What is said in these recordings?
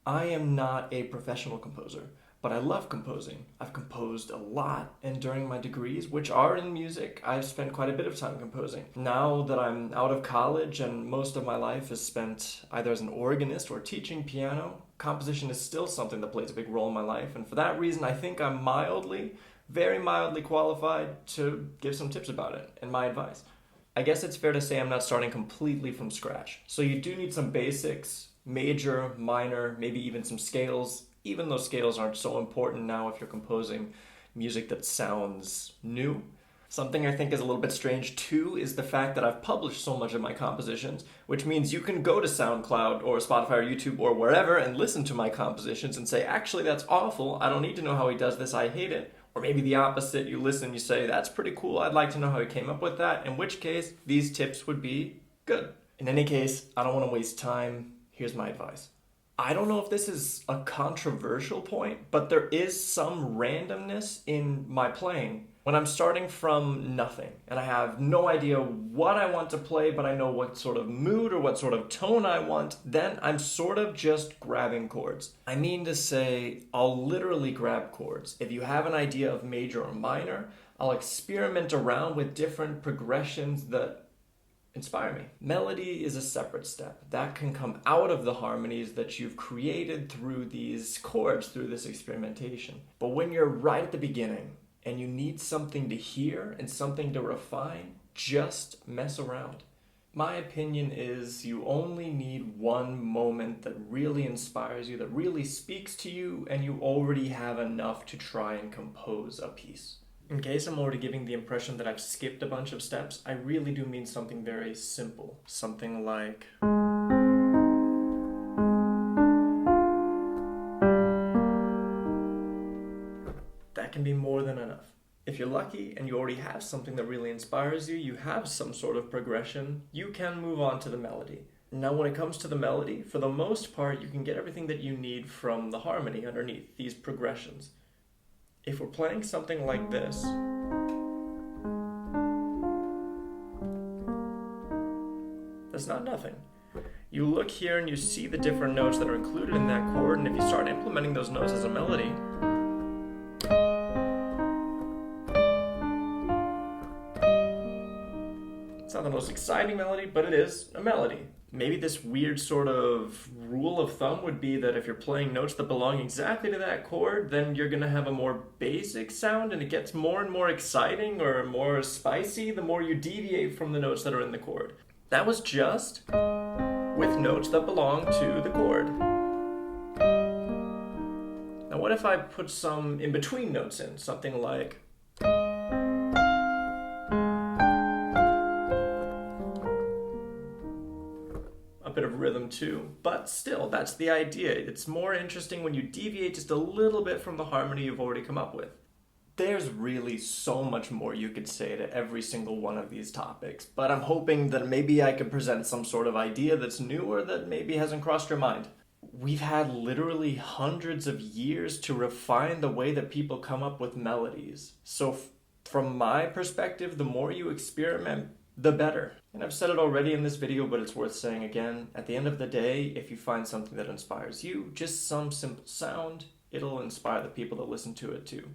I am not a professional composer, but I love composing. I've composed a lot, and during my degrees, which are in music, I've spent quite a bit of time composing. Now that I'm out of college and most of my life is spent either as an organist or teaching piano, composition is still something that plays a big role in my life, and for that reason, I think I'm very mildly qualified to give some tips about it and my advice. I guess it's fair to say I'm not starting completely from scratch. So you do need some basics, major, minor, maybe even some scales, even though scales aren't so important now if you're composing music that sounds new. Something I think is a little bit strange too is the fact that I've published so much of my compositions, which means you can go to SoundCloud or Spotify or YouTube or wherever and listen to my compositions and say, actually, that's awful. I don't need to know how he does this. I hate it. Or maybe the opposite, you listen, you say, that's pretty cool, I'd like to know how he came up with that, in which case, these tips would be good. In any case, I don't want to waste time. Here's my advice. I don't know if this is a controversial point, but there is some randomness in my playing. When I'm starting from nothing, and I have no idea what I want to play, but I know what sort of mood or what sort of tone I want, then I'm sort of just grabbing chords. I mean to say, I'll literally grab chords. If you have an idea of major or minor, I'll experiment around with different progressions that inspire me. Melody is a separate step. That can come out of the harmonies that you've created through these chords, through this experimentation. But when you're right at the beginning, and you need something to hear and something to refine, just mess around. My opinion is you only need one moment that really inspires you, that really speaks to you, and you already have enough to try and compose a piece. In case I'm already giving the impression that I've skipped a bunch of steps, I really do mean something very simple. Something like... that can be more than enough. If you're lucky and you already have something that really inspires you, you have some sort of progression, you can move on to the melody. Now when it comes to the melody, for the most part, you can get everything that you need from the harmony underneath, these progressions. If we're playing something like this, that's not nothing. You look here and you see the different notes that are included in that chord, and if you start implementing those notes as a melody, it's not the most exciting melody, but it is a melody. Maybe this weird sort of rule of thumb would be that if you're playing notes that belong exactly to that chord, then you're going to have a more basic sound, and it gets more and more exciting or more spicy the more you deviate from the notes that are in the chord. That was just with notes that belong to the chord. Now what if I put some in-between notes in, something like... bit of rhythm too, but still, that's the idea. It's more interesting when you deviate just a little bit from the harmony you've already come up with. There's really so much more you could say to every single one of these topics, but I'm hoping that maybe I could present some sort of idea that's new or that maybe hasn't crossed your mind. We've had literally hundreds of years to refine the way that people come up with melodies. So from my perspective, the more you experiment, the better. And I've said it already in this video, but it's worth saying again. At the end of the day, if you find something that inspires you, just some simple sound, it'll inspire the people that listen to it too.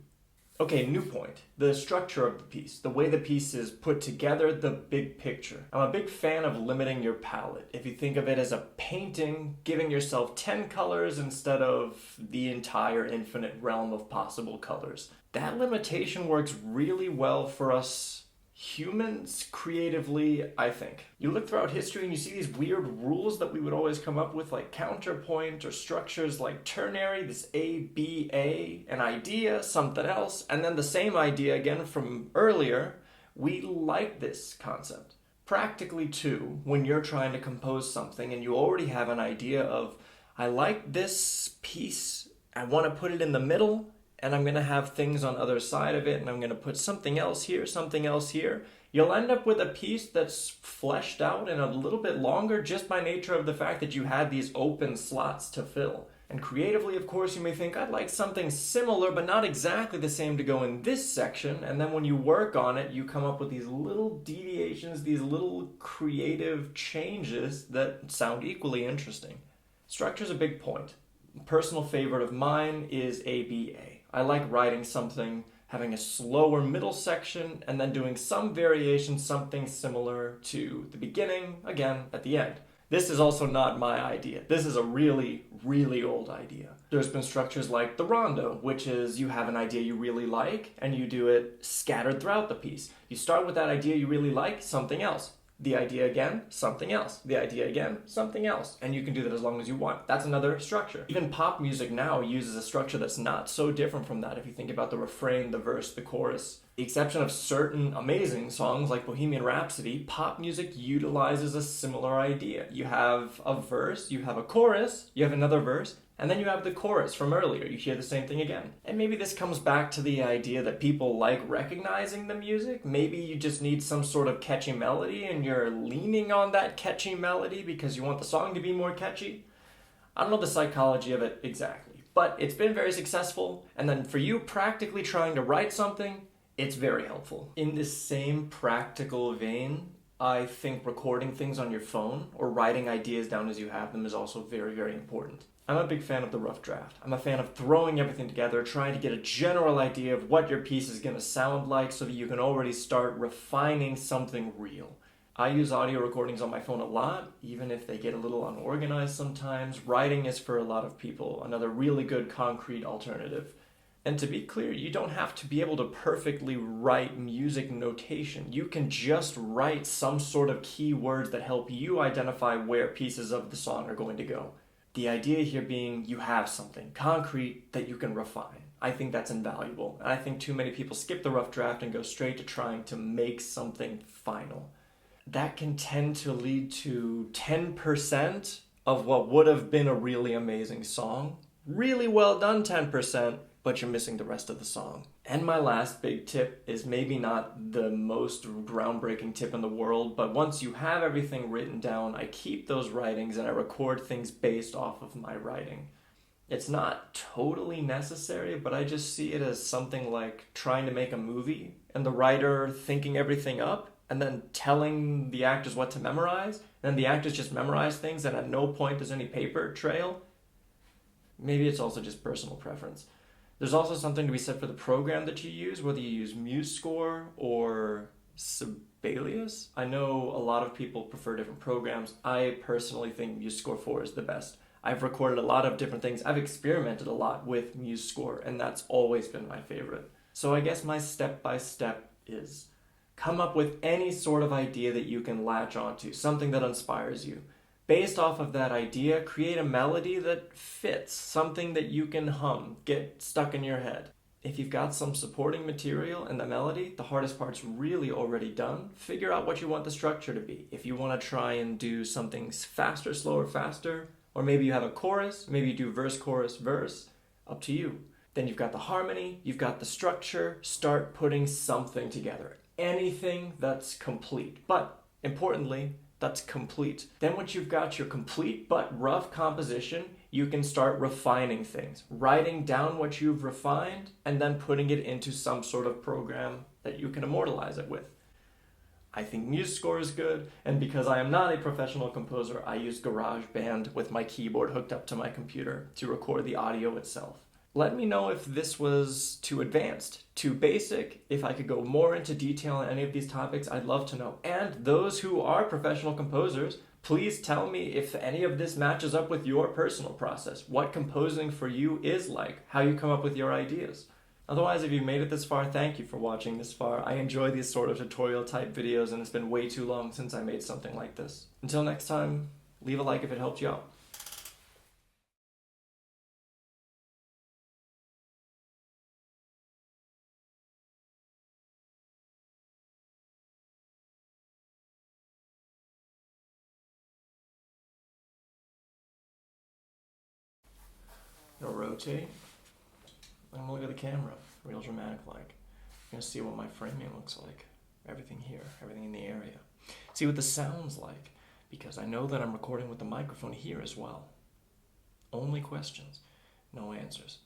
Okay, new point. The structure of the piece, the way the piece is put together, the big picture. I'm a big fan of limiting your palette. If you think of it as a painting, giving yourself 10 colors instead of the entire infinite realm of possible colors. That limitation works really well for us humans creatively, I think. You look throughout history and you see these weird rules that we would always come up with, like counterpoint, or structures like ternary, this A, B, A, an idea, something else, and then the same idea again from earlier. We like this concept. Practically too, when you're trying to compose something and you already have an idea of, I like this piece, I want to put it in the middle, and I'm going to have things on other side of it, and I'm going to put something else here, you'll end up with a piece that's fleshed out and a little bit longer just by nature of the fact that you had these open slots to fill. And creatively, of course, you may think, I'd like something similar, but not exactly the same to go in this section, and then when you work on it, you come up with these little deviations, these little creative changes that sound equally interesting. Structure's a big point. personal favorite of mine is ABA. I like writing something, having a slower middle section, and then doing some variation, something similar to the beginning, again, at the end. This is also not my idea. This is a really, really old idea. There's been structures like the rondo, which is you have an idea you really like, and you do it scattered throughout the piece. You start with that idea you really like, something else. The idea again, something else. The idea again, something else. And you can do that as long as you want. That's another structure. Even pop music now uses a structure that's not so different from that if you think about the refrain, the verse, the chorus. The exception of certain amazing songs like Bohemian Rhapsody, pop music utilizes a similar idea. You have a verse, you have a chorus, you have another verse, and then you have the chorus from earlier. You hear the same thing again. And maybe this comes back to the idea that people like recognizing the music. Maybe you just need some sort of catchy melody and you're leaning on that catchy melody because you want the song to be more catchy. I don't know the psychology of it exactly, but it's been very successful. And then for you practically trying to write something, it's very helpful. In this same practical vein, I think recording things on your phone or writing ideas down as you have them is also very, very important. I'm a big fan of the rough draft. I'm a fan of throwing everything together, trying to get a general idea of what your piece is going to sound like so that you can already start refining something real. I use audio recordings on my phone a lot, even if they get a little unorganized sometimes. Writing is for a lot of people another really good concrete alternative. And to be clear, you don't have to be able to perfectly write music notation. You can just write some sort of keywords that help you identify where pieces of the song are going to go. The idea here being you have something concrete that you can refine. I think that's invaluable. And I think too many people skip the rough draft and go straight to trying to make something final. That can tend to lead to 10% of what would have been a really amazing song. Really well done 10%, but you're missing the rest of the song. And my last big tip is maybe not the most groundbreaking tip in the world, but once you have everything written down, I keep those writings and I record things based off of my writing. It's not totally necessary, but I just see it as something like trying to make a movie and the writer thinking everything up and then telling the actors what to memorize, and then the actors just memorize things and at no point there's any paper trail. Maybe it's also just personal preference. There's also something to be said for the program that you use, whether you use MuseScore or Sibelius. I know a lot of people prefer different programs. I personally think MuseScore 4 is the best. I've recorded a lot of different things. I've experimented a lot with MuseScore, and that's always been my favorite. So I guess my step-by-step is come up with any sort of idea that you can latch onto, something that inspires you. Based off of that idea, create a melody that fits, something that you can hum, get stuck in your head. If you've got some supporting material and the melody, the hardest part's really already done. Figure out what you want the structure to be. If you want to try and do something faster, slower, faster, or maybe you have a chorus, maybe you do verse, chorus, verse, up to you. Then you've got the harmony, you've got the structure, start putting something together. Anything that's complete, but importantly, that's complete. Then once you've got your complete but rough composition, you can start refining things, writing down what you've refined and then putting it into some sort of program that you can immortalize it with. I think MuseScore is good, and because I am not a professional composer, I use GarageBand with my keyboard hooked up to my computer to record the audio itself. Let me know if this was too advanced, too basic, if I could go more into detail on any of these topics, I'd love to know. And those who are professional composers, please tell me if any of this matches up with your personal process, what composing for you is like, how you come up with your ideas. Otherwise, if you made it this far, thank you for watching this far. I enjoy these sort of tutorial type videos and it's been way too long since I made something like this. Until next time, leave a like if it helped you out. Gonna rotate. I'm gonna look at the camera, real dramatic like. I'm gonna see what my framing looks like. Everything here, everything in the area. See what the sound's like, because I know that I'm recording with the microphone here as well. Only questions, no answers.